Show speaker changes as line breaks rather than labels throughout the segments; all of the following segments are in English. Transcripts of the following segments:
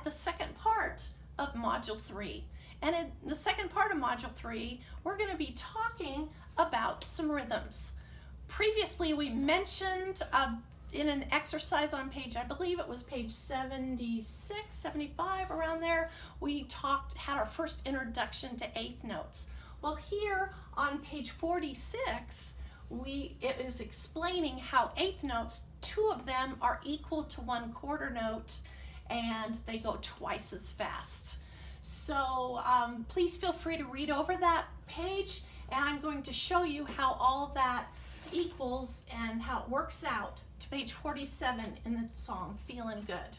the second part of Module 3. And in the second part of Module 3, we're going to be talking about some rhythms. Previously, we mentioned in an exercise on page, I believe it was page 76, 75, around there, we had our first introduction to eighth notes. Well, here on page 46, it is explaining how eighth notes, 2 of them are equal to 1/4 note, and they go twice as fast. So please feel free to read over that page, and I'm going to show you how all that equals and how it works out to page 47 in the song Feelin' Good.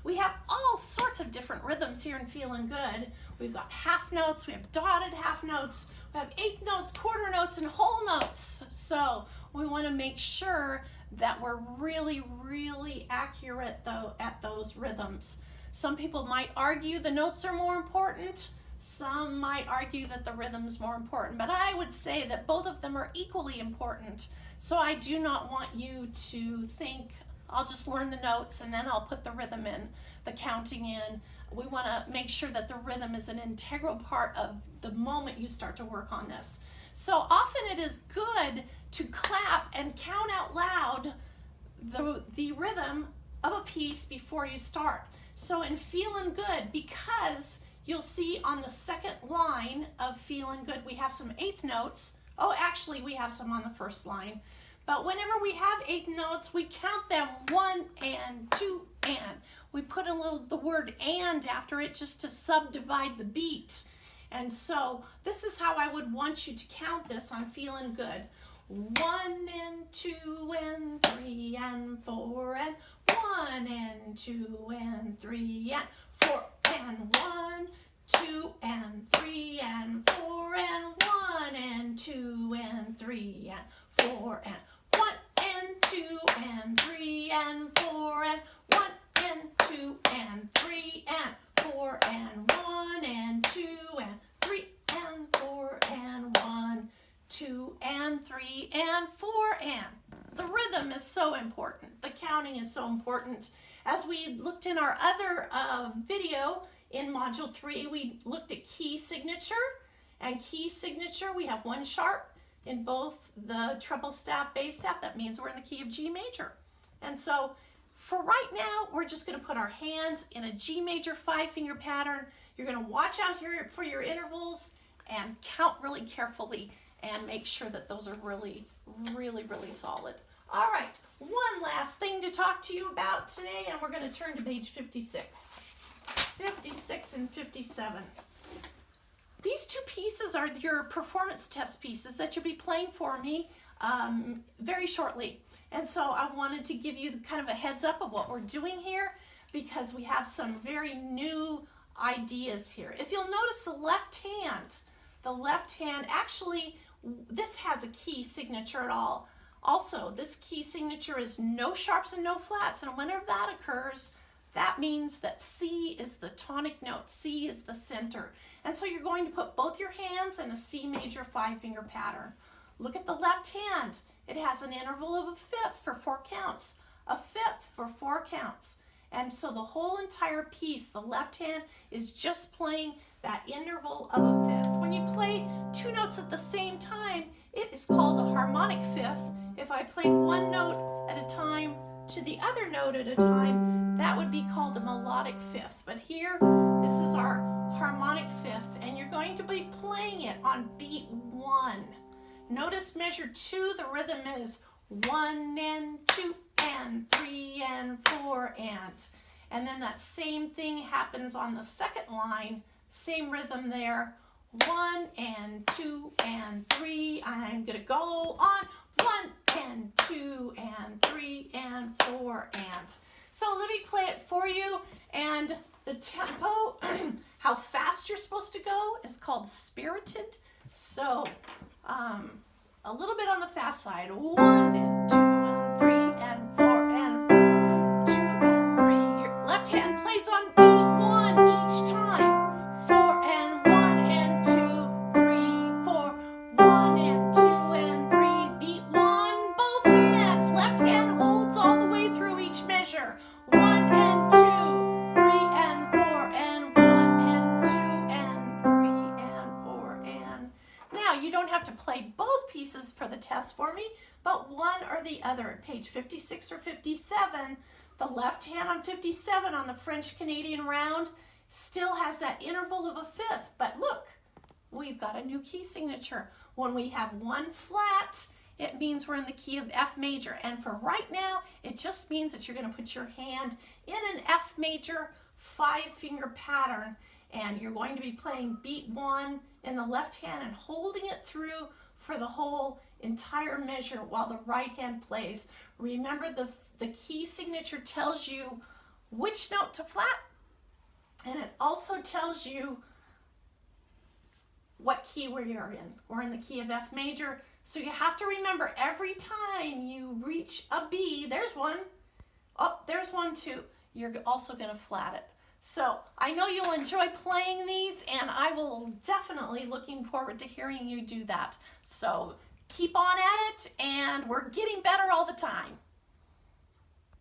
We have all sorts of different rhythms here in Feelin' Good. We've got half notes, we have dotted half notes, we have eighth notes, quarter notes, and whole notes. So we want to make sure that we're really, really accurate though at those rhythms. Some people might argue the notes are more important. Some might argue that the rhythm's more important, but I would say that both of them are equally important. So I do not want you to think, I'll just learn the notes and then I'll put the rhythm in, the counting in. We want to make sure that the rhythm is an integral part of the moment you start to work on this. So often it is good to clap and count out loud the rhythm of a piece before you start. So in Feelin' Good, because you'll see on the second line of Feelin' Good, we have some eighth notes. Oh, actually, we have some on the first line. But whenever we have eighth notes, we count them 1 and 2 and. We put the word and after it just to subdivide the beat. And so this is how I would want you to count this on Feelin' Good. 1 and 2 and 3 and 4 and 1 and 2 and 3 and 4 and 1, 2 and 3 and 4 and 1 and 2 and 3 and 4 and 1 and 2 and 3 and 4 and 1 and 2 and 3 and 4 and 1 and 2 and 3 and 4 and 1, 2 and 3 and 4 and. The rhythm is so important. The counting is so important. As we looked in our other video in Module 3, we looked at key signature. And key signature, we have 1 sharp in both the treble staff, bass staff. That means we're in the key of G major. And so for right now, we're just going to put our hands in a G major 5-finger pattern. You're going to watch out here for your intervals and count really carefully and make sure that those are really, really, really solid. All right, one last thing to talk to you about today, and we're going to turn to page 56. 56 and 57. These 2 pieces are your performance test pieces that you'll be playing for me very shortly. And so I wanted to give you kind of a heads up of what we're doing here because we have some very new ideas here. If you'll notice the left hand, actually, this has a key signature at all. Also, this key signature is no sharps and no flats, and whenever that occurs, that means that C is the tonic note, C is the center. And so you're going to put both your hands in a C major 5-finger pattern. Look at the left hand. It has an interval of a fifth for 4 counts, a fifth for 4 counts. And so the whole entire piece, the left hand is just playing that interval of a fifth. When you play 2 notes at the same time, it is called a harmonic fifth. If I played 1 note at a time to the other note at a time, that would be called a melodic fifth. But here, this is our harmonic fifth, and you're going to be playing it on beat 1. Notice measure 2, the rhythm is 1 and 2 and 3 and 4 and then that same thing happens on the second line, same rhythm there, 1 and 2 and 3. I'm gonna go on 1 and 2 and 3 and 4 and. So let me play it for you, and the tempo, how fast you're supposed to go, is called spirited. So a little bit on the fast side, 1 and 2 and 3 and 4 and 2 and 3. Your left hand plays on beat 1 each time. 4 and 1 and 2, 3, 4. 1 and 2 and 3. Beat 1, both hands. Left hand holds all the way through each measure. 1 and 2, 3 and test for me, but one or the other. Page 56 or 57, the left hand on 57 on the French Canadian round still has that interval of a fifth, but look, we've got a new key signature. When we have one flat, it means we're in the key of F major, and for right now, it just means that you're going to put your hand in an F major 5-finger pattern, and you're going to be playing beat 1 in the left hand and holding it through for the whole entire measure while the right hand plays. Remember, the key signature tells you which note to flat, and it also tells you what key you're in. We're in the key of F major, so you have to remember every time you reach a B, there's one, oh, there's one too, you're also going to flat it. So I know you'll enjoy playing these, and I will definitely looking forward to hearing you do that. So keep on at it, and we're getting better all the time.